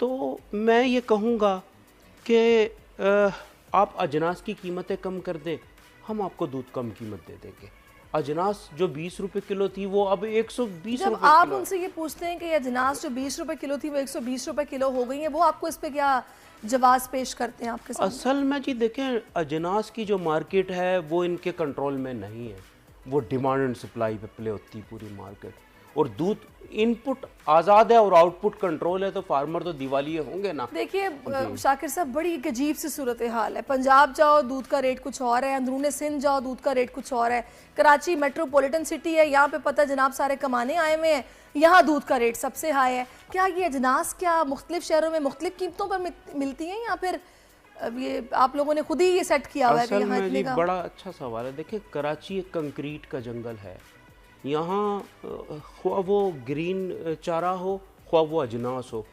तो मैं ये कहूँगा कि आप अजनास की कीमतें कम कर दें, हम आपको दूध कम कीमत दे देंगे। अजनास जो 20 रुपए किलो थी वो अब 120 जब रुपए आप किलो है। उनसे ये पूछते हैं कि ये अजनास जो 20 रुपए किलो थी वो 120 रुपए किलो हो गई है, वो आपको इस पे क्या जवाब पेश करते हैं आपके सामने? असल में जी देखें, अजनास की जो मार्केट है वो इनके कंट्रोल में नहीं है। वो डिमांड एंड सप्लाई पे प्ले होती है पूरी मार्केट। और दूध इनपुट आज़ाद है और आउटपुट कंट्रोल है, तो फार्मर तो दिवालिये होंगे ना। देखिए शाकिर साहब, बड़ी एक अजीब सी सूरत हाल है। पंजाब जाओ दूध का रेट कुछ और है, अंदरूने सिंध जाओ दूध का रेट कुछ और है, कराची मेट्रोपॉलिटन सिटी है, यहाँ पे पता जनाब सारे कमाने आए हुए हैं, यहाँ दूध का रेट सबसे हाई है। क्या ये अजनास क्या मुख्तलिफ शहरों में मुख्तलिफ कीमतों पर मिलती हैं, या फिर अब ये आप लोगों ने खुद ही ये सेट किया हुआ है कि असल यहाँ में इतने जी का? बड़ा अच्छा सवाल है। देखिए, कराची एक कंक्रीट का जंगल है। यहाँ ख्वाह वो ग्रीन चारा हो, ख्वाह वो अजनास हो,